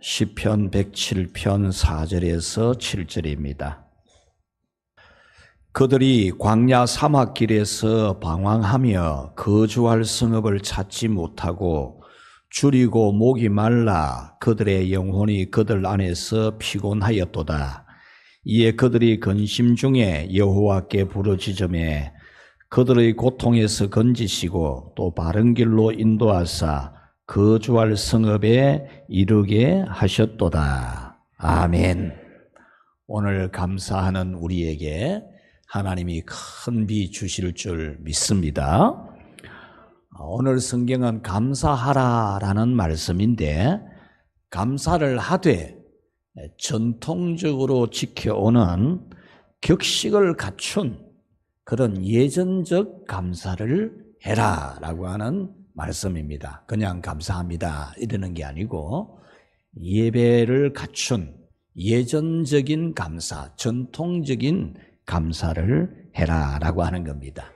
시편 107편 4절에서 7절입니다. 그들이 광야 사막길에서 방황하며 거주할 성읍을 찾지 못하고 줄이고 목이 말라 그들의 영혼이 그들 안에서 피곤하였도다. 이에 그들이 근심 중에 여호와께 부르짖으매 그들의 고통에서 건지시고 또 바른 길로 인도하사 거주할 성읍에 이르게 하셨도다. 아멘. 오늘 감사하는 우리에게 하나님이 큰 비 주실 줄 믿습니다. 오늘 성경은 감사하라라는 말씀인데, 감사를 하되 전통적으로 지켜오는 격식을 갖춘 그런 예전적 감사를 해라라고 하는 말씀입니다. 그냥 감사합니다 이러는 게 아니고 예배를 갖춘 예전적인 감사, 전통적인 감사를 해라라고 하는 겁니다.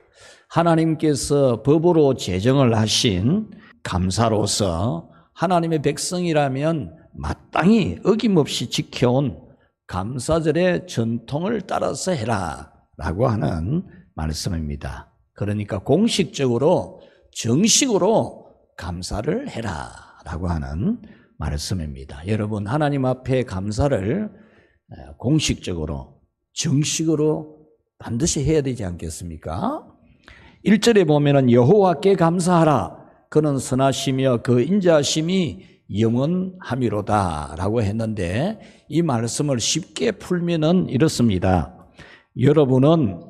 하나님께서 법으로 제정을 하신 감사로서 하나님의 백성이라면 마땅히 어김없이 지켜온 감사절의 전통을 따라서 해라라고 하는 말씀입니다. 그러니까 공식적으로 정식으로 감사를 해라라고 하는 말씀입니다. 여러분, 하나님 앞에 감사를 공식적으로 정식으로 반드시 해야 되지 않겠습니까? 1절에 보면은 여호와께 감사하라 그는 선하시며 그 인자하심이 영원함이로다 라고 했는데, 이 말씀을 쉽게 풀면은 이렇습니다. 여러분은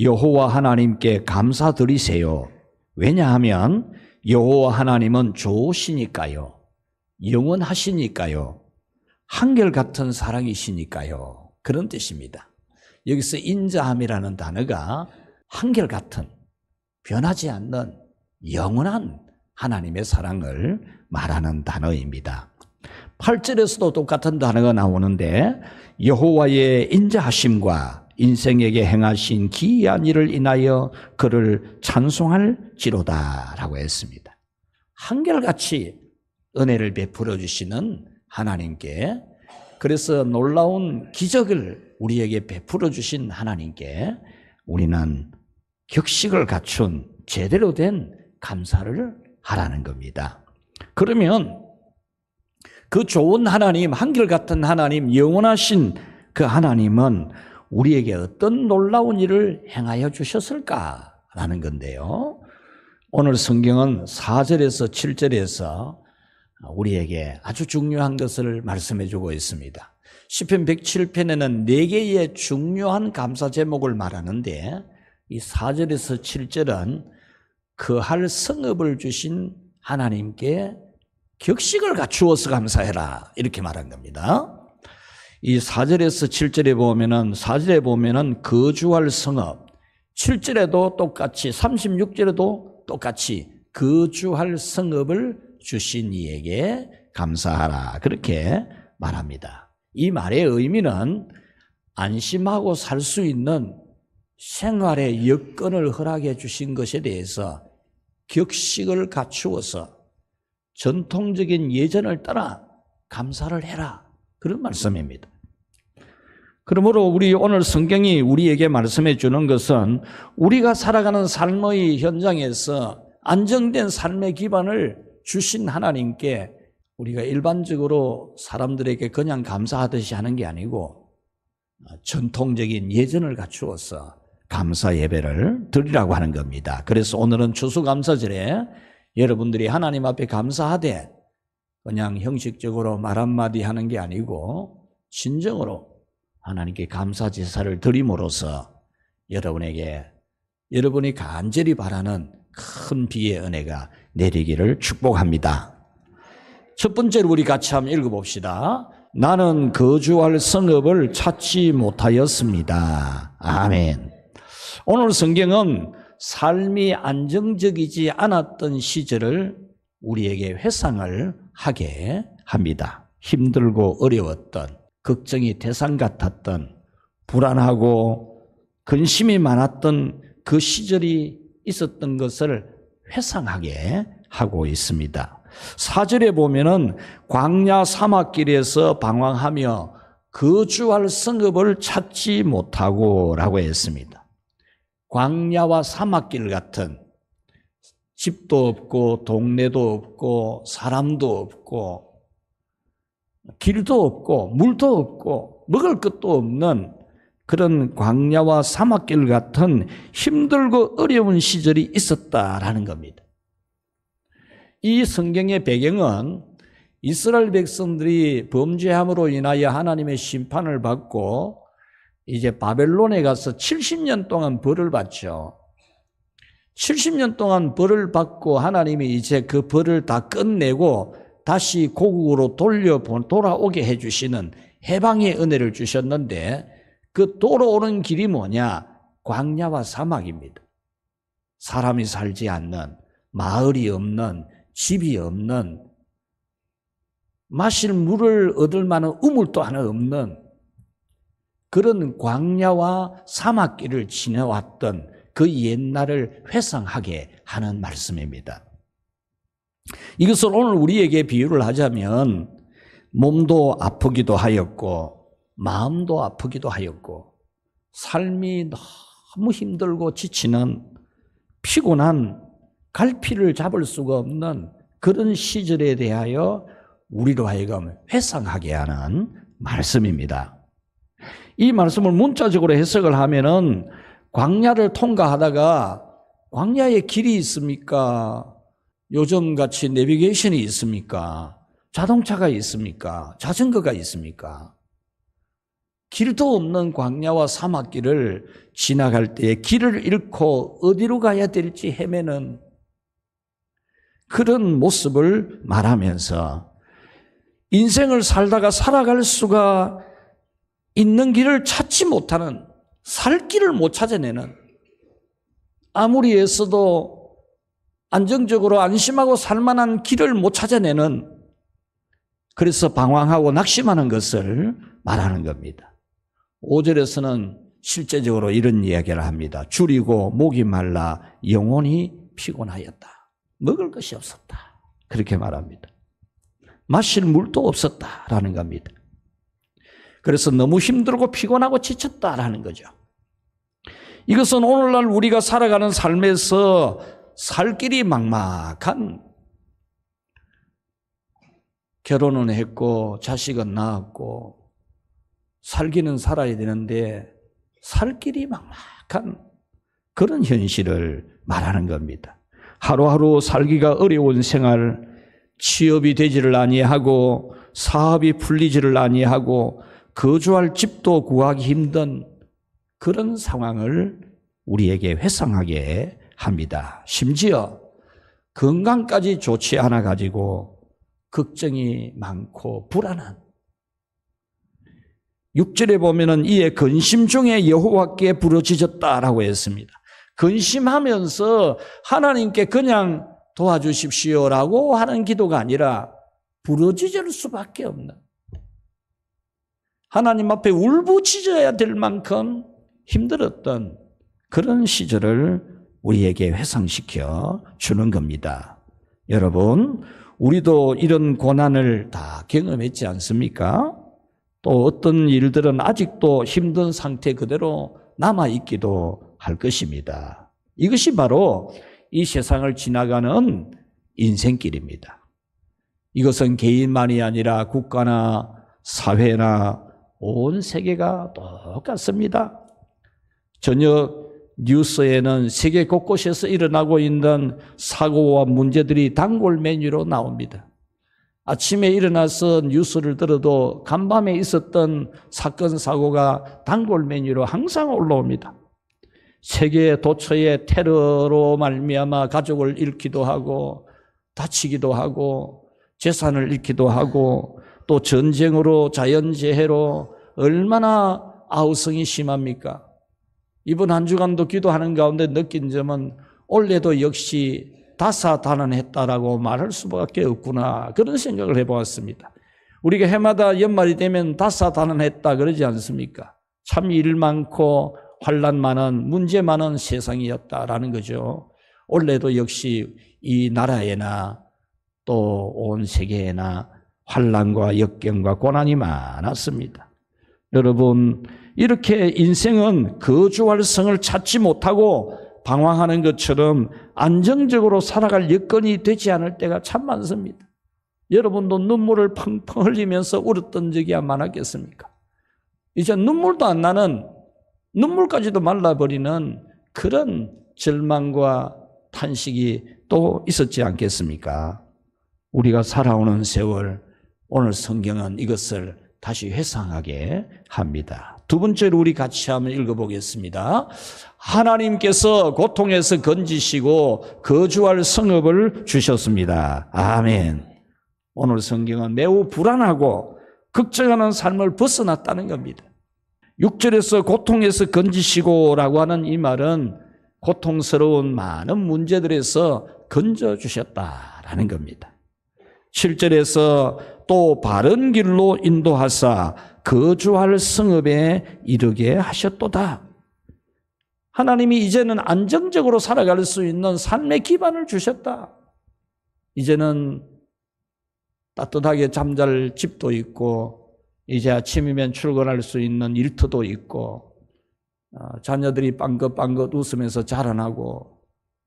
여호와 하나님께 감사드리세요. 왜냐하면 여호와 하나님은 좋으시니까요, 영원하시니까요, 한결같은 사랑이시니까요, 그런 뜻입니다. 여기서 인자함이라는 단어가 한결같은, 변하지 않는 영원한 하나님의 사랑을 말하는 단어입니다. 8절에서도 똑같은 단어가 나오는데, 여호와의 인자하심과 인생에게 행하신 기이한 일을 인하여 그를 찬송할지로다 라고 했습니다. 한결같이 은혜를 베풀어 주시는 하나님께, 그래서 놀라운 기적을 우리에게 베풀어 주신 하나님께 우리는 격식을 갖춘 제대로 된 감사를 하라는 겁니다. 그러면 그 좋은 하나님, 한결같은 하나님, 영원하신 그 하나님은 우리에게 어떤 놀라운 일을 행하여 주셨을까라는 건데요. 오늘 성경은 4절에서 7절에서 우리에게 아주 중요한 것을 말씀해 주고 있습니다. 시편 107편에는 4개의 중요한 감사 제목을 말하는데, 이 4절에서 7절은 거할 성읍을 주신 하나님께 격식을 갖추어서 감사해라 이렇게 말한 겁니다. 이 4절에서 7절에 보면은, 4절에 보면은 거주할 성읍, 7절에도 똑같이, 36절에도 똑같이 거주할 성읍을 주신 이에게 감사하라 그렇게 말합니다. 이 말의 의미는 안심하고 살 수 있는 생활의 여건을 허락해 주신 것에 대해서 격식을 갖추어서 전통적인 예전을 따라 감사를 해라, 그런 말씀입니다. 그러므로 우리 오늘 성경이 우리에게 말씀해 주는 것은 우리가 살아가는 삶의 현장에서 안정된 삶의 기반을 주신 하나님께 우리가 일반적으로 사람들에게 그냥 감사하듯이 하는 게 아니고 전통적인 예전을 갖추어서 감사 예배를 드리라고 하는 겁니다. 그래서 오늘은 추수감사절에 여러분들이 하나님 앞에 감사하되 그냥 형식적으로 말 한마디 하는 게 아니고 진정으로 하나님께 감사 제사를 드림으로써 여러분이 간절히 바라는 큰 비의 은혜가 내리기를 축복합니다. 첫 번째로 우리 같이 한번 읽어봅시다. 나는 거주할 성읍을 찾지 못하였습니다. 아멘. 오늘 성경은 삶이 안정적이지 않았던 시절을 우리에게 회상을 하게 합니다. 힘들고 어려웠던, 걱정이 대상 같았던, 불안하고 근심이 많았던 그 시절이 있었던 것을 회상하게 하고 있습니다. 4절에 보면은 광야 사막길에서 방황하며 거주할 성읍을 찾지 못하고 라고 했습니다. 광야와 사막길 같은 집도 없고 동네도 없고 사람도 없고 길도 없고 물도 없고 먹을 것도 없는 그런 광야와 사막길 같은 힘들고 어려운 시절이 있었다라는 겁니다. 이 성경의 배경은 이스라엘 백성들이 범죄함으로 인하여 하나님의 심판을 받고 이제 바벨론에 가서 70년 동안 벌을 받죠. 70년 동안 벌을 받고 하나님이 이제 그 벌을 다 끝내고 다시 고국으로 돌아오게 해주시는 해방의 은혜를 주셨는데 그 돌아오는 길이 뭐냐? 광야와 사막입니다. 사람이 살지 않는, 마을이 없는, 집이 없는, 마실 물을 얻을 만한 우물도 하나 없는 그런 광야와 사막길을 지내왔던 그 옛날을 회상하게 하는 말씀입니다. 이것을 오늘 우리에게 비유를 하자면 몸도 아프기도 하였고 마음도 아프기도 하였고 삶이 너무 힘들고 지치는 피곤한 갈피를 잡을 수가 없는 그런 시절에 대하여 우리로 하여금 회상하게 하는 말씀입니다. 이 말씀을 문자적으로 해석을 하면은 광야를 통과하다가 광야에 길이 있습니까? 요즘같이 내비게이션이 있습니까? 자동차가 있습니까? 자전거가 있습니까? 길도 없는 광야와 사막길을 지나갈 때에 길을 잃고 어디로 가야 될지 헤매는 그런 모습을 말하면서 인생을 살다가 살아갈 수가 있는 길을 찾지 못하는, 살 길을 못 찾아내는, 아무리 애써도 안정적으로 안심하고 살만한 길을 못 찾아내는, 그래서 방황하고 낙심하는 것을 말하는 겁니다. 5절에서는 실제적으로 이런 이야기를 합니다. 줄이고 목이 말라 영혼이 피곤하였다. 먹을 것이 없었다. 그렇게 말합니다. 마실 물도 없었다라는 겁니다. 그래서 너무 힘들고 피곤하고 지쳤다라는 거죠. 이것은 오늘날 우리가 살아가는 삶에서 살 길이 막막한, 결혼은 했고 자식은 낳았고 살기는 살아야 되는데 살 길이 막막한 그런 현실을 말하는 겁니다. 하루하루 살기가 어려운 생활, 취업이 되지를 아니하고 사업이 풀리지를 아니하고 거주할 집도 구하기 힘든 그런 상황을 우리에게 회상하게 합니다. 심지어 건강까지 좋지 않아 가지고 걱정이 많고 불안한, 6절에 보면은 이에 근심 중에 여호와께 부르짖었다라고 했습니다. 근심하면서 하나님께 그냥 도와주십시오라고 하는 기도가 아니라 부르짖을 수밖에 없는, 하나님 앞에 울부짖어야 될 만큼 힘들었던 그런 시절을 우리에게 회상시켜 주는 겁니다. 여러분, 우리도 이런 고난을 다 경험했지 않습니까? 또 어떤 일들은 아직도 힘든 상태 그대로 남아있기도 할 것입니다. 이것이 바로 이 세상을 지나가는 인생길입니다. 이것은 개인만이 아니라 국가나 사회나 온 세계가 똑같습니다. 저녁 뉴스에는 세계 곳곳에서 일어나고 있는 사고와 문제들이 단골 메뉴로 나옵니다. 아침에 일어나서 뉴스를 들어도 간밤에 있었던 사건 사고가 단골 메뉴로 항상 올라옵니다. 세계 도처의 테러로 말미암아 가족을 잃기도 하고 다치기도 하고 재산을 잃기도 하고 또 전쟁으로 자연재해로 얼마나 아우성이 심합니까? 이번 한 주간도 기도하는 가운데 느낀 점은 올해도 역시 다사다난했다라고 말할 수밖에 없구나, 그런 생각을 해보았습니다. 우리가 해마다 연말이 되면 다사다난했다 그러지 않습니까? 참 일 많고 환난 많은, 문제 많은 세상이었다라는 거죠. 올해도 역시 이 나라에나 또 온 세계에나 환난과 역경과 고난이 많았습니다. 여러분, 이렇게 인생은 거주할 성을 찾지 못하고 방황하는 것처럼 안정적으로 살아갈 여건이 되지 않을 때가 참 많습니다. 여러분도 눈물을 펑펑 흘리면서 울었던 적이 많았겠습니까? 이제 눈물도 안 나는, 눈물까지도 말라버리는 그런 절망과 탄식이 또 있었지 않겠습니까? 우리가 살아오는 세월, 오늘 성경은 이것을 다시 회상하게 합니다. 두 번째로 우리 같이 한번 읽어보겠습니다. 하나님께서 고통에서 건지시고 거주할 성읍을 주셨습니다. 아멘. 오늘 성경은 매우 불안하고 걱정하는 삶을 벗어났다는 겁니다. 6절에서 고통에서 건지시고라고 하는 이 말은 고통스러운 많은 문제들에서 건져주셨다라는 겁니다. 7절에서 또 바른 길로 인도하사 거주할 성읍에 이르게 하셨도다. 하나님이 이제는 안정적으로 살아갈 수 있는 삶의 기반을 주셨다. 이제는 따뜻하게 잠잘 집도 있고, 이제 아침이면 출근할 수 있는 일터도 있고, 자녀들이 빵긋빵긋 웃으면서 자라나고,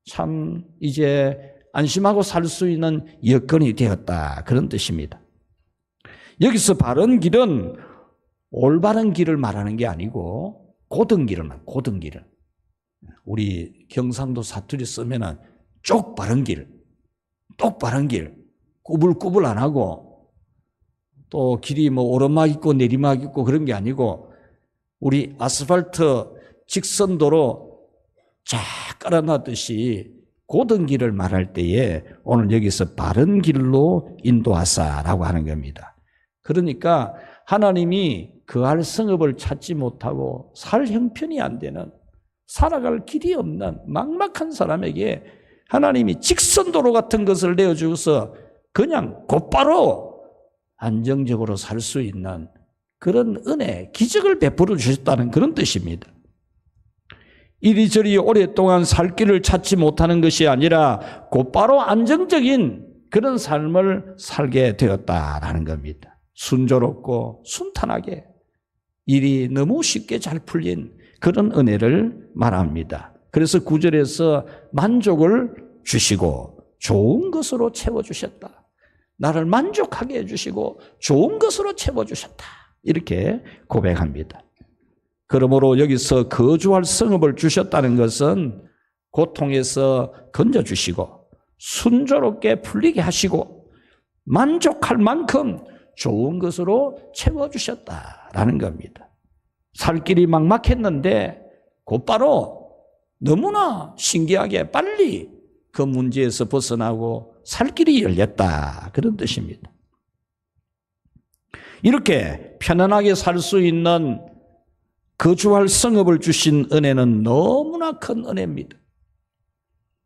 참 이제 안심하고 살 수 있는 여건이 되었다. 그런 뜻입니다. 여기서 바른 길은 올바른 길을 말하는 게 아니고 고든 길을 말합니다. 고든 길을. 우리 경상도 사투리 쓰면은 쪽바른 길, 똑바른 길, 꾸불꾸불 안 하고, 또 길이 뭐 오르막 있고 내리막 있고 그런 게 아니고, 우리 아스팔트 직선도로 쫙 깔아놨듯이 고든 길을 말할 때에 오늘 여기서 바른 길로 인도하사라고 하는 겁니다. 그러니까 하나님이 거할 성읍을 찾지 못하고 살 형편이 안 되는, 살아갈 길이 없는 막막한 사람에게 하나님이 직선도로 같은 것을 내어주어서 그냥 곧바로 안정적으로 살 수 있는 그런 은혜, 기적을 베풀어 주셨다는 그런 뜻입니다. 이리저리 오랫동안 살 길을 찾지 못하는 것이 아니라 곧바로 안정적인 그런 삶을 살게 되었다라는 겁니다. 순조롭고 순탄하게 일이 너무 쉽게 잘 풀린 그런 은혜를 말합니다. 그래서 9절에서 만족을 주시고 좋은 것으로 채워주셨다. 나를 만족하게 해주시고 좋은 것으로 채워주셨다. 이렇게 고백합니다. 그러므로 여기서 거주할 성읍을 주셨다는 것은 고통에서 건져주시고 순조롭게 풀리게 하시고 만족할 만큼 좋은 것으로 채워주셨다라는 겁니다. 살 길이 막막했는데 곧바로 너무나 신기하게 빨리 그 문제에서 벗어나고 살 길이 열렸다. 그런 뜻입니다. 이렇게 편안하게 살 수 있는 거주할 성읍을 주신 은혜는 너무나 큰 은혜입니다.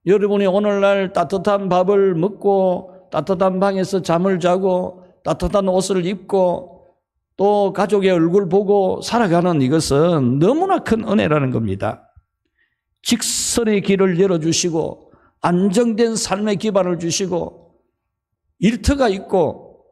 여러분이 오늘날 따뜻한 밥을 먹고 따뜻한 방에서 잠을 자고 따뜻한 옷을 입고 또 가족의 얼굴 보고 살아가는 이것은 너무나 큰 은혜라는 겁니다. 직선의 길을 열어주시고 안정된 삶의 기반을 주시고 일터가 있고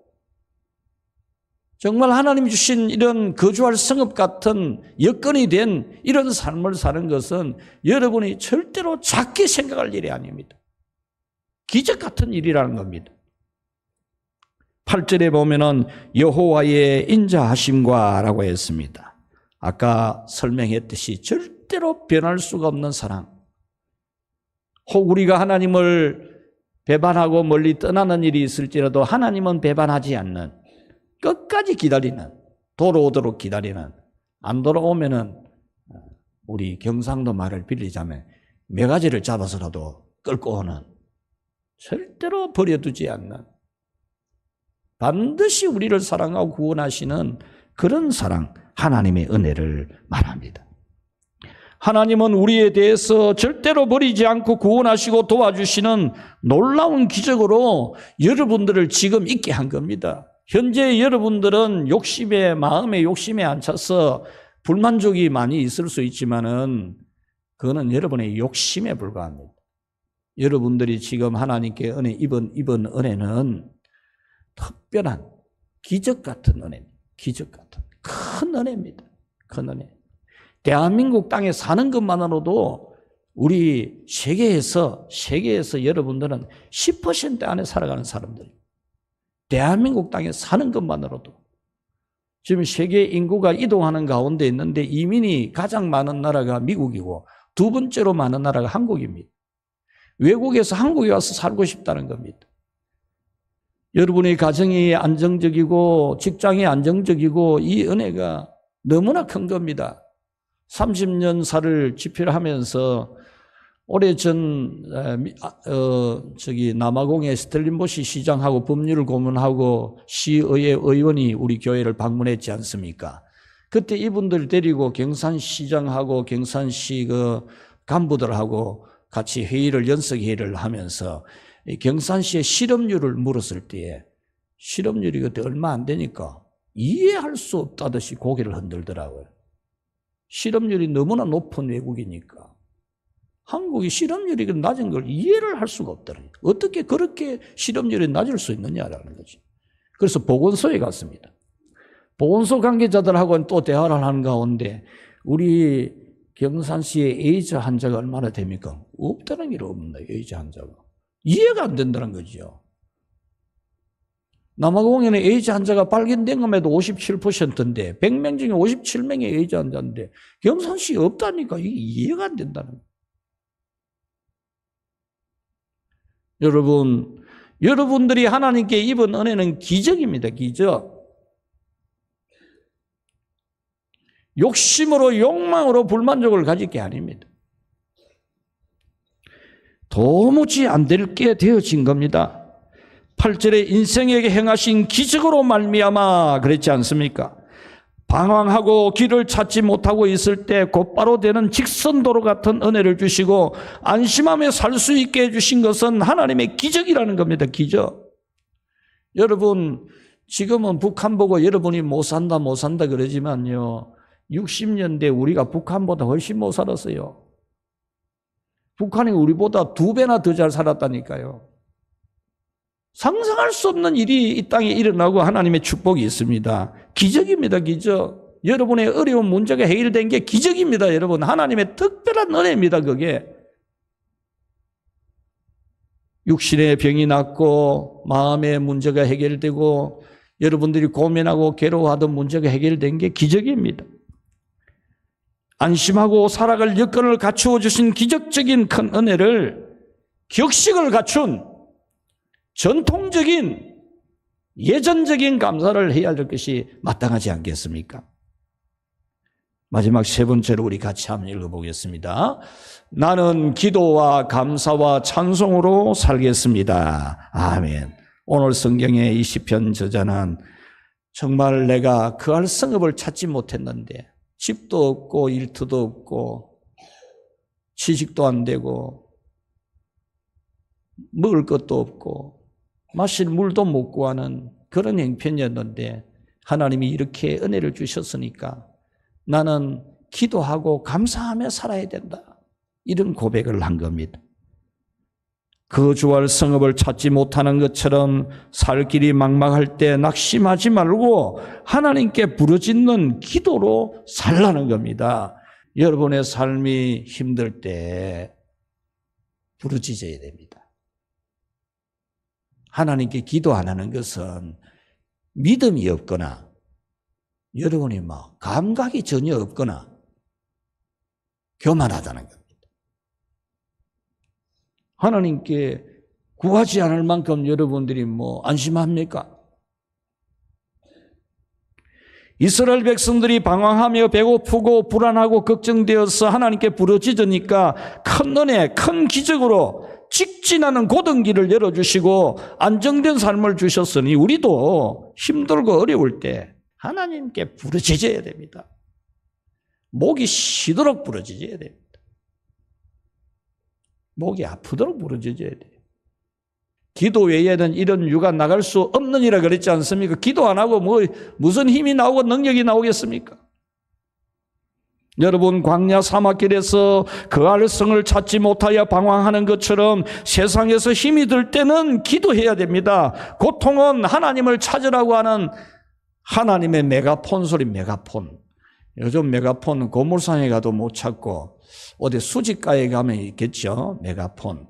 정말 하나님이 주신 이런 거주할 성읍 같은 여건이 된 이런 삶을 사는 것은 여러분이 절대로 작게 생각할 일이 아닙니다. 기적 같은 일이라는 겁니다. 8절에 보면은 여호와의 인자하심과 라고 했습니다. 아까 설명했듯이 절대로 변할 수가 없는 사랑. 혹 우리가 하나님을 배반하고 멀리 떠나는 일이 있을지라도 하나님은 배반하지 않는, 끝까지 기다리는, 돌아오도록 기다리는, 안 돌아오면은 우리 경상도 말을 빌리자면 매가지를 잡아서라도 끌고 오는, 절대로 버려두지 않는, 반드시 우리를 사랑하고 구원하시는 그런 사랑, 하나님의 은혜를 말합니다. 하나님은 우리에 대해서 절대로 버리지 않고 구원하시고 도와주시는 놀라운 기적으로 여러분들을 지금 있게 한 겁니다. 현재 여러분들은 마음의 욕심에 안 차서 불만족이 많이 있을 수 있지만은 그거는 여러분의 욕심에 불과합니다. 여러분들이 지금 하나님께 은혜 입은 은혜는 특별한 기적 같은 은혜입니다. 기적 같은 큰 은혜입니다. 큰 은혜. 대한민국 땅에 사는 것만으로도 우리 세계에서 여러분들은 10% 안에 살아가는 사람들이에요. 대한민국 땅에 사는 것만으로도. 지금 세계 인구가 이동하는 가운데 있는데 이민이 가장 많은 나라가 미국이고 두 번째로 많은 나라가 한국입니다. 외국에서 한국에 와서 살고 싶다는 겁니다. 여러분의 가정이 안정적이고 직장이 안정적이고 이 은혜가 너무나 큰 겁니다. 30년 살을 집필하면서 오래전 남아공의 스텔린보시 시장하고 법률을 고문하고 시의회 의원이 우리 교회를 방문했지 않습니까? 그때 이분들 데리고 경산시장하고 경산시 그 간부들하고 같이 연석 회의를 하면서 경산시의 실업률을 물었을 때에 실업률이 그때 얼마 안 되니까 이해할 수 없다듯이 고개를 흔들더라고요. 실업률이 너무나 높은 외국이니까. 한국이 실업률이 낮은 걸 이해를 할 수가 없더라고요. 어떻게 그렇게 실업률이 낮을 수 있느냐라는 거지. 그래서 보건소에 갔습니다. 보건소 관계자들하고는 또 대화를 하는 가운데 우리 경산시의 에이즈 환자가 얼마나 됩니까? 없다는 게 없나, 에이즈 환자가. 이해가 안 된다는 거죠. 남아공에는 에이즈 환자가 발견된 것에도 57%인데 100명 중에 57명이 에이즈 환자인데 경산시에 없다니까 이게 이해가 안 된다는 거예요. 여러분들이 하나님께 입은 은혜는 기적입니다. 기적. 욕심으로 욕망으로 불만족을 가질 게 아닙니다. 도무지 안 될 게 되어진 겁니다. 8절에 인생에게 행하신 기적으로 말미암아 그랬지 않습니까? 방황하고 길을 찾지 못하고 있을 때 곧바로 되는 직선도로 같은 은혜를 주시고 안심하며 살 수 있게 해주신 것은 하나님의 기적이라는 겁니다. 기적. 여러분 지금은 북한 보고 여러분이 못 산다 그러지만요 60년대 우리가 북한보다 훨씬 못 살았어요. 북한이 우리보다 2배나 더 잘 살았다니까요. 상상할 수 없는 일이 이 땅에 일어나고 하나님의 축복이 있습니다. 기적입니다. 기적. 여러분의 어려운 문제가 해결된 게 기적입니다. 여러분 하나님의 특별한 은혜입니다. 그게. 육신의 병이 낫고 마음의 문제가 해결되고 여러분들이 고민하고 괴로워하던 문제가 해결된 게 기적입니다. 안심하고 살아갈 여건을 갖추어 주신 기적적인 큰 은혜를 격식을 갖춘 전통적인 예전적인 감사를 해야 될 것이 마땅하지 않겠습니까? 마지막 세 번째로 우리 같이 한번 읽어보겠습니다. 나는 기도와 감사와 찬송으로 살겠습니다. 아멘. 오늘 성경의 이 시편 저자는 정말 내가 그할 성읍을 찾지 못했는데 집도 없고 일터도 없고 취직도 안 되고 먹을 것도 없고 마실 물도 못 구하는 그런 형편이었는데 하나님이 이렇게 은혜를 주셨으니까 나는 기도하고 감사하며 살아야 된다. 이런 고백을 한 겁니다. 거주할 성읍을 찾지 못하는 것처럼 살 길이 막막할 때 낙심하지 말고 하나님께 부르짖는 기도로 살라는 겁니다. 여러분의 삶이 힘들 때 부르짖어야 됩니다. 하나님께 기도 안 하는 것은 믿음이 없거나 여러분이 막 감각이 전혀 없거나 교만하다는 겁니다. 하나님께 구하지 않을 만큼 여러분들이 안심합니까? 이스라엘 백성들이 방황하며 배고프고 불안하고 걱정되어서 하나님께 부르짖으니까 큰 은혜, 큰 기적으로 직진하는 고든 길을 열어주시고 안정된 삶을 주셨으니 우리도 힘들고 어려울 때 하나님께 부르짖어야 됩니다. 목이 쉬도록 부르짖어야 됩니다. 목이 아프도록 부르짖어야 돼요. 기도 외에는 이런 유가 나갈 수 없느니라 그랬지 않습니까? 기도 안 하고 무슨 힘이 나오고 능력이 나오겠습니까? 여러분, 광야 사막길에서 거할 성을 찾지 못하여 방황하는 것처럼 세상에서 힘이 들 때는 기도해야 됩니다. 고통은 하나님을 찾으라고 하는 하나님의 메가폰 소리, 메가폰. 요즘 메가폰 고물상에 가도 못 찾고 어디 수지가에 가면 있겠죠. 메가폰.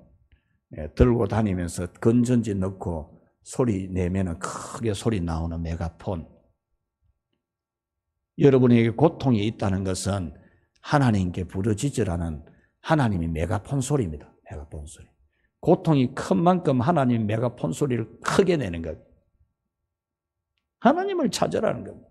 들고 다니면서 건전지 넣고 소리 내면 크게 소리 나오는 메가폰. 여러분에게 고통이 있다는 것은 하나님께 부르짖으라는 하나님의 메가폰 소리입니다. 메가폰 소리. 고통이 큰 만큼 하나님의 메가폰 소리를 크게 내는 겁니다. 하나님을 찾으라는 겁니다.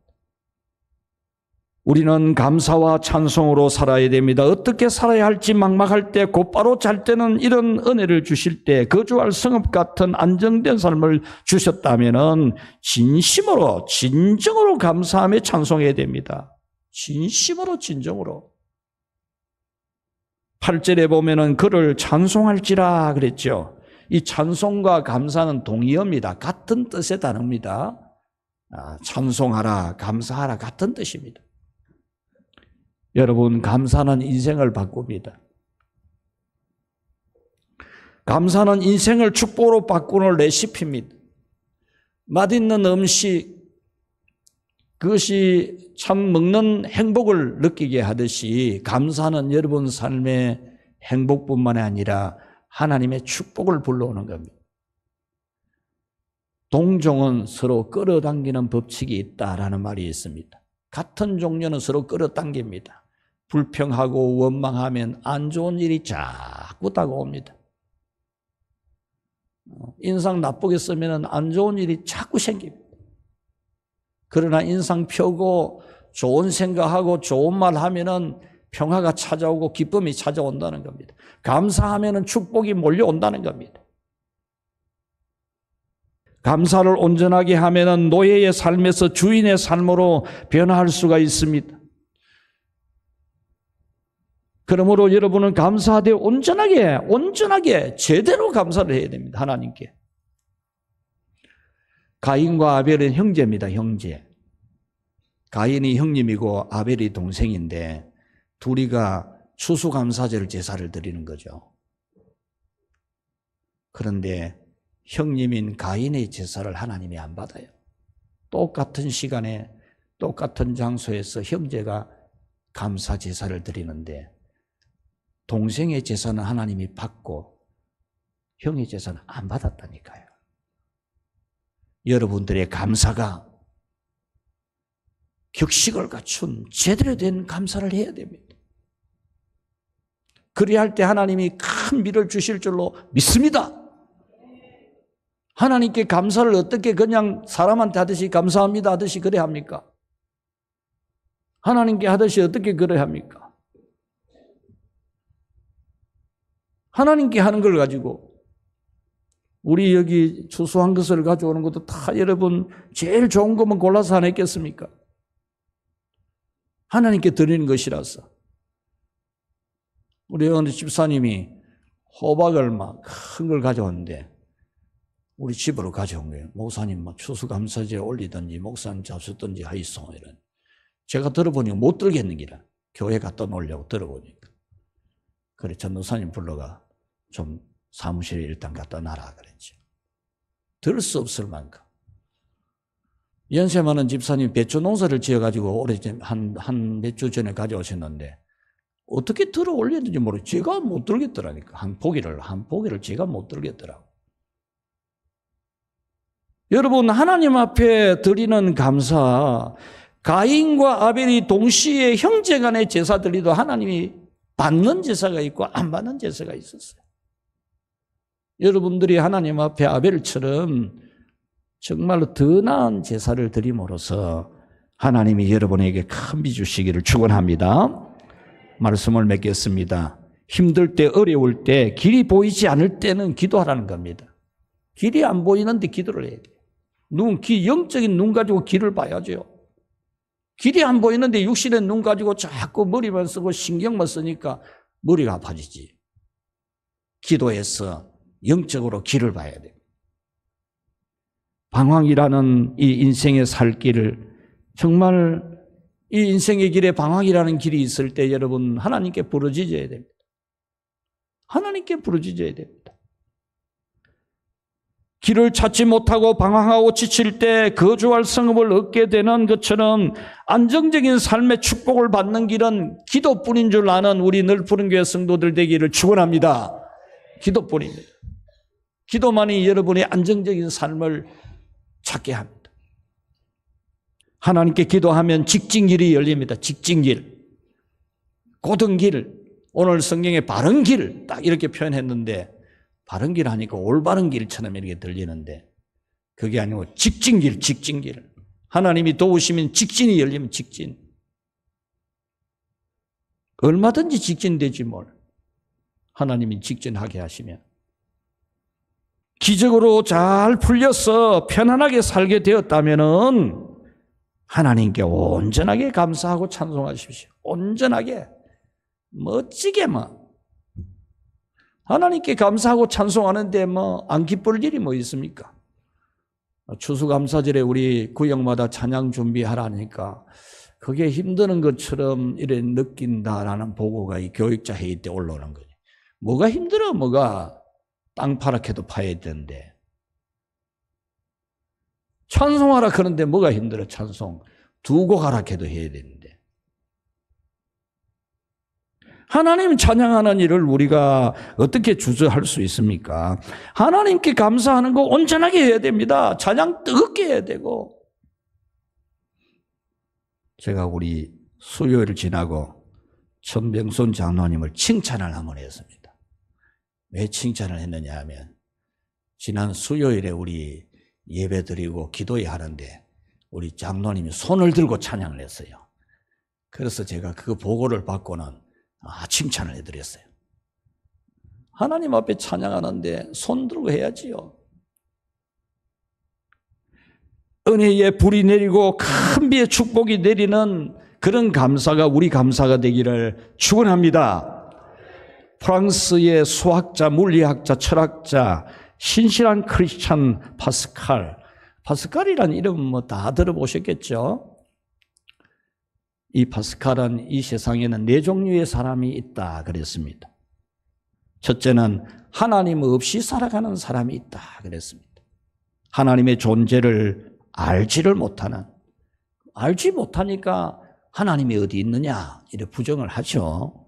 우리는 감사와 찬송으로 살아야 됩니다. 어떻게 살아야 할지 막막할 때, 곧바로 잘 때는 이런 은혜를 주실 때, 거주할 성읍 같은 안정된 삶을 주셨다면 진심으로, 진정으로 감사하며 찬송해야 됩니다. 진심으로, 진정으로. 8절에 보면은 그를 찬송할지라 그랬죠. 이 찬송과 감사는 동의어입니다. 같은 뜻의 단어입니다. 찬송하라, 감사하라 같은 뜻입니다. 여러분, 감사는 인생을 바꿉니다. 감사는 인생을 축복으로 바꾸는 레시피입니다. 맛있는 음식, 그것이 참 먹는 행복을 느끼게 하듯이 감사는 여러분 삶의 행복뿐만 아니라 하나님의 축복을 불러오는 겁니다. 동종은 서로 끌어당기는 법칙이 있다라는 말이 있습니다. 같은 종류는 서로 끌어당깁니다. 불평하고 원망하면 안 좋은 일이 자꾸 다가옵니다. 인상 나쁘게 쓰면 안 좋은 일이 자꾸 생깁니다. 그러나 인상 펴고 좋은 생각하고 좋은 말 하면은 평화가 찾아오고 기쁨이 찾아온다는 겁니다. 감사하면은 축복이 몰려온다는 겁니다. 감사를 온전하게 하면은 노예의 삶에서 주인의 삶으로 변화할 수가 있습니다. 그러므로 여러분은 감사하되 온전하게 제대로 감사를 해야 됩니다. 하나님께. 가인과 아벨은 형제입니다. 형제. 가인이 형님이고 아벨이 동생인데 둘이가 추수감사절 제사를 드리는 거죠. 그런데 형님인 가인의 제사를 하나님이 안 받아요. 똑같은 시간에 똑같은 장소에서 형제가 감사 제사를 드리는데 동생의 제사는 하나님이 받고 형의 제사는 안 받았다니까요. 여러분들의 감사가 격식을 갖춘 제대로 된 감사를 해야 됩니다. 그래야 할 때 하나님이 큰 미를 주실 줄로 믿습니다. 하나님께 감사를 어떻게 그냥 사람한테 하듯이 감사합니다 하듯이 그래야 합니까? 하나님께 하듯이 어떻게 그래야 합니까? 하나님께 하는 걸 가지고 우리 여기 추수한 것을 가져오는 것도 다 여러분 제일 좋은 것만 골라서 안 했겠습니까? 하나님께 드리는 것이라서. 우리 어느 집사님이 호박을 막 큰 걸 가져왔는데 우리 집으로 가져온 거예요. 목사님 막 추수감사제 올리든지 목사님 잡수든지 하이소 이런. 제가 들어보니까 못 들겠는 기라. 교회 갖다 놓으려고 들어보니까. 그래 전도사님 불러가 좀 사무실에 일단 갖다 놔라 그랬지. 들 수 없을 만큼. 연세 많은 집사님 배추 농사를 지어가지고 오래전 한 몇 주 전에 가져오셨는데 어떻게 들어 올렸는지 모르겠어요. 제가 못 들겠더라니까. 한 포기를 제가 못 들겠더라고. 여러분 하나님 앞에 드리는 감사, 가인과 아벨이 동시에 형제간의 제사 드리도 하나님이 받는 제사가 있고 안 받는 제사가 있었어요. 여러분들이 하나님 앞에 아벨처럼 정말로 더 나은 제사를 드림으로써 하나님이 여러분에게 큰 비 주시기를 축원합니다. 말씀을 맺겠습니다. 힘들 때 어려울 때 길이 보이지 않을 때는 기도하라는 겁니다. 길이 안 보이는데 기도를 해야 돼요. 영적인 눈 가지고 길을 봐야죠. 길이 안 보이는데 육신의 눈 가지고 자꾸 머리만 쓰고 신경만 쓰니까 머리가 아파지지. 기도해서 영적으로 길을 봐야 돼요. 방황이라는 이 인생의 살 길을 정말 이 인생의 길에 방황이라는 길이 있을 때 여러분 하나님께 부르짖어야 됩니다. 하나님께 부르짖어야 됩니다. 길을 찾지 못하고 방황하고 지칠 때 거주할 성읍을 얻게 되는 것처럼 안정적인 삶의 축복을 받는 길은 기도뿐인 줄 아는 우리 늘푸른 교회 성도들 되기를 축원합니다. 기도뿐입니다. 기도만이 여러분의 안정적인 삶을 찾게 합니다. 하나님께 기도하면 직진길이 열립니다. 직진길. 고등길. 오늘 성경에 바른 길 딱 이렇게 표현했는데 바른 길 하니까 올바른 길처럼 이렇게 들리는데 그게 아니고 직진길, 직진길. 하나님이 도우시면 직진이 열리면 직진. 얼마든지 직진되지 뭘. 하나님이 직진하게 하시면. 기적으로 잘 풀려서 편안하게 살게 되었다면은 하나님께 온전하게 감사하고 찬송하십시오. 온전하게. 멋지게 하나님께 감사하고 찬송하는데 안 기쁠 일이 뭐 있습니까? 추수감사절에 우리 구역마다 찬양 준비하라니까 그게 힘드는 것처럼 이래 느낀다라는 보고가 이 교육자 회의 때 올라오는 거예요. 뭐가 힘들어? 뭐가 땅 파랗게도 파야 되는데 찬송하라 그러는데 뭐가 힘들어? 찬송 두고 가라 해도 해야 되는데 하나님 찬양하는 일을 우리가 어떻게 주저할 수 있습니까? 하나님께 감사하는 거 온전하게 해야 됩니다. 찬양 뜨겁게 해야 되고. 제가 우리 수요일 지나고 천병순 장로님을 칭찬을 한번 했습니다. 왜 칭찬을 했느냐 하면 지난 수요일에 우리 예배 드리고 기도회 하는데 우리 장로님이 손을 들고 찬양을 했어요. 그래서 제가 그 보고를 받고는 칭찬을 해드렸어요. 하나님 앞에 찬양하는데 손 들고 해야지요. 은혜의 불이 내리고 큰 비의 축복이 내리는 그런 감사가 우리 감사가 되기를 축원합니다. 프랑스의 수학자, 물리학자, 철학자, 신실한 크리스찬 파스칼이라는 이름 다 들어보셨겠죠? 이 파스칼은 이 세상에는 네 종류의 사람이 있다 그랬습니다. 첫째는 하나님 없이 살아가는 사람이 있다 그랬습니다. 하나님의 존재를 알지를 못하는, 알지 못하니까 하나님이 어디 있느냐 이렇게 부정을 하죠.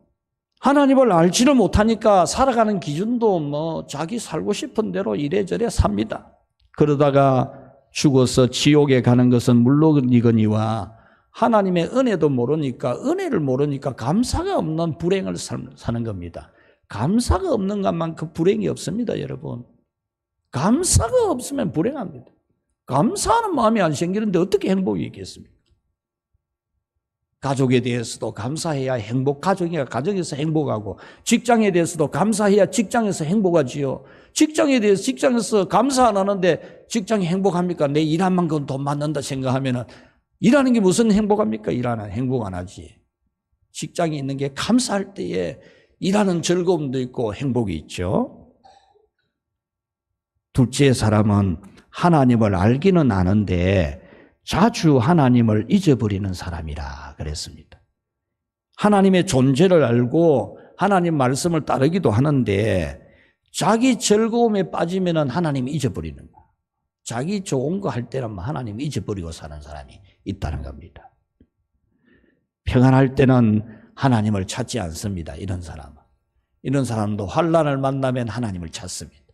하나님을 알지를 못하니까 살아가는 기준도 자기 살고 싶은 대로 이래저래 삽니다. 그러다가 죽어서 지옥에 가는 것은 물론이거니와 하나님의 은혜도 모르니까, 은혜를 모르니까 감사가 없는 불행을 사는 겁니다. 감사가 없는 것만큼 불행이 없습니다, 여러분. 감사가 없으면 불행합니다. 감사하는 마음이 안 생기는데 어떻게 행복이 있겠습니까? 가족에 대해서도 감사해야 가정에서 행복하고, 직장에 대해서도 감사해야 직장에서 행복하지요. 직장에 대해서 직장에서 감사 안 하는데 직장이 행복합니까? 내 일한 만큼 돈 받는다 생각하면은 일하는 게 무슨 행복합니까? 일하는 행복 안 하지. 직장에 있는 게 감사할 때에 일하는 즐거움도 있고 행복이 있죠. 둘째 사람은 하나님을 알기는 아는데 자주 하나님을 잊어버리는 사람이라 그랬습니다. 하나님의 존재를 알고 하나님 말씀을 따르기도 하는데 자기 즐거움에 빠지면 하나님이 잊어버리는 거예요. 자기 좋은 거 할 때는 하나님 잊어버리고 사는 사람이 있다는 겁니다. 평안할 때는 하나님을 찾지 않습니다. 이런 사람은. 이런 사람도 환난을 만나면 하나님을 찾습니다.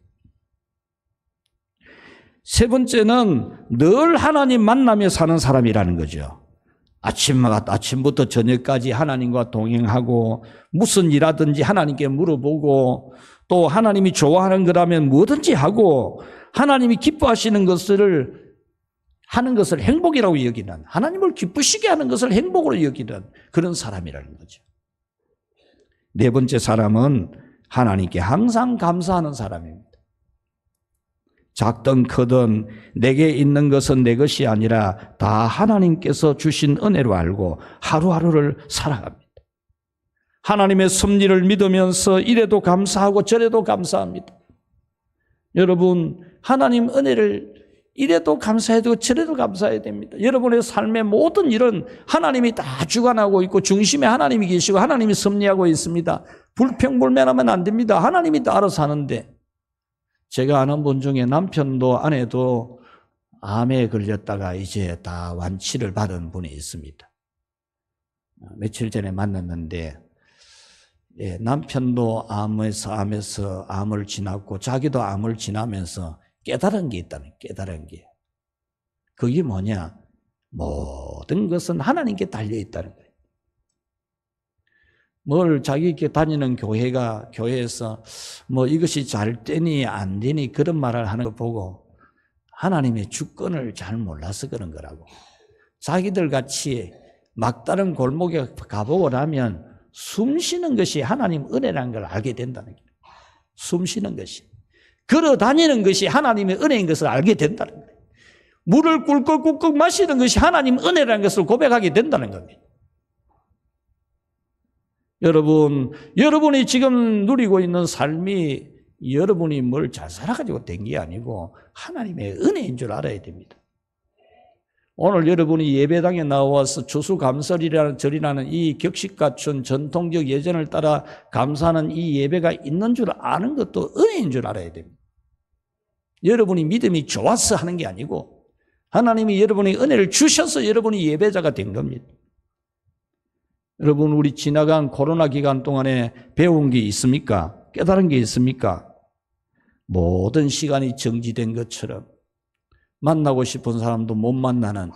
세 번째는 늘 하나님 만나며 사는 사람이라는 거죠. 아침부터 저녁까지 하나님과 동행하고 무슨 일하든지 하나님께 물어보고 또 하나님이 좋아하는 거라면 뭐든지 하고 하나님이 기뻐하시는 것을 하는 것을 행복이라고 여기는, 하나님을 기쁘시게 하는 것을 행복으로 여기는 그런 사람이라는 거죠. 네 번째 사람은 하나님께 항상 감사하는 사람입니다. 작든 크든 내게 있는 것은 내 것이 아니라 다 하나님께서 주신 은혜로 알고 하루하루를 살아갑니다. 하나님의 섭리를 믿으면서 이래도 감사하고 저래도 감사합니다. 여러분, 하나님 은혜를 이래도 감사해야 되고 저래도 감사해야 됩니다. 여러분의 삶의 모든 일은 하나님이 다 주관하고 있고 중심에 하나님이 계시고 하나님이 섭리하고 있습니다. 불평불만하면 안 됩니다. 하나님이 다 알아서 하는데, 제가 아는 분 중에 남편도 아내도 암에 걸렸다가 이제 다 완치를 받은 분이 있습니다. 며칠 전에 만났는데 남편도 암에서 암을 지났고 자기도 암을 지나면서 깨달은 게 있다는, 깨달은 게. 그게 뭐냐? 모든 것은 하나님께 달려있다는 거예요. 뭘 자기께 다니는 교회에서 뭐 이것이 잘 되니 안 되니 그런 말을 하는 거 보고 하나님의 주권을 잘 몰라서 그런 거라고. 자기들 같이 막다른 골목에 가보고 나면 숨 쉬는 것이 하나님 은혜라는 걸 알게 된다는 거예요. 숨 쉬는 것이. 걸어 다니는 것이 하나님의 은혜인 것을 알게 된다는 거예요. 물을 꿀꺽꿀꺽 마시는 것이 하나님 은혜라는 것을 고백하게 된다는 겁니다. 여러분이 지금 누리고 있는 삶이 여러분이 뭘 잘 살아가지고 된 게 아니고 하나님의 은혜인 줄 알아야 됩니다. 오늘 여러분이 예배당에 나와서 추수감사절이라는 절이라는 이 격식갖춘 전통적 예전을 따라 감사하는 이 예배가 있는 줄 아는 것도 은혜인 줄 알아야 됩니다. 여러분이 믿음이 좋아서 하는 게 아니고 하나님이 여러분의 은혜를 주셔서 여러분이 예배자가 된 겁니다. 여러분, 우리 지나간 코로나 기간 동안에 배운 게 있습니까? 깨달은 게 있습니까? 모든 시간이 정지된 것처럼 만나고 싶은 사람도 못 만나는,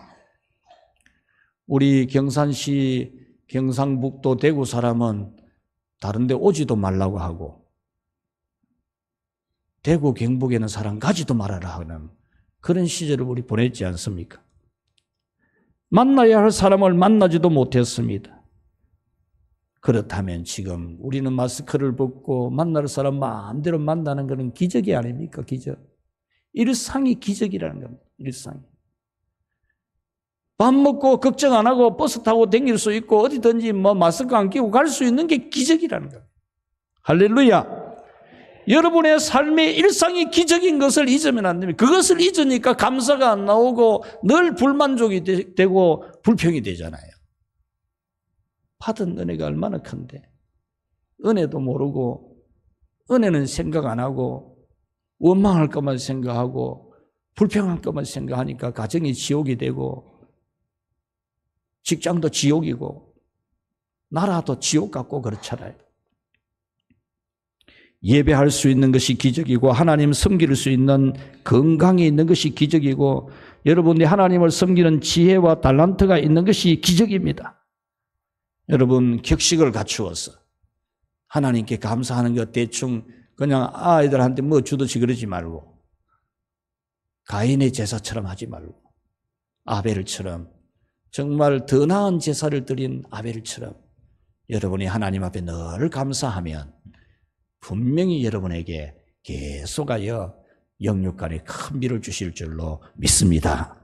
우리 경산시, 경상북도, 대구 사람은 다른 데 오지도 말라고 하고 대구, 경북에는 사람 가지도 말아라 하는 그런 시절을 우리 보냈지 않습니까? 만나야 할 사람을 만나지도 못했습니다. 그렇다면 지금 우리는 마스크를 벗고 만날 사람 마음대로 만나는 것은 기적이 아닙니까? 기적. 일상이 기적이라는 겁니다. 일상이. 밥 먹고 걱정 안 하고 버스 타고 다닐 수 있고 어디든지 뭐 마스크 안 끼고 갈 수 있는 게 기적이라는 겁니다. 할렐루야. 여러분의 삶의 일상이 기적인 것을 잊으면 안 됩니다. 그것을 잊으니까 감사가 안 나오고 늘 불만족이 되고 불평이 되잖아요. 받은 은혜가 얼마나 큰데 은혜도 모르고 은혜는 생각 안 하고 원망할 것만 생각하고 불평할 것만 생각하니까 가정이 지옥이 되고 직장도 지옥이고 나라도 지옥 같고 그렇잖아요. 예배할 수 있는 것이 기적이고 하나님 섬길 수 있는 건강이 있는 것이 기적이고 여러분이 하나님을 섬기는 지혜와 달란트가 있는 것이 기적입니다. 여러분, 격식을 갖추어서 하나님께 감사하는 것 대충 그냥 아이들한테 뭐 주듯이 그러지 말고 가인의 제사처럼 하지 말고 아벨처럼 정말 더 나은 제사를 드린 아벨처럼 여러분이 하나님 앞에 늘 감사하면 분명히 여러분에게 계속하여 영육간에 큰 비를 주실 줄로 믿습니다.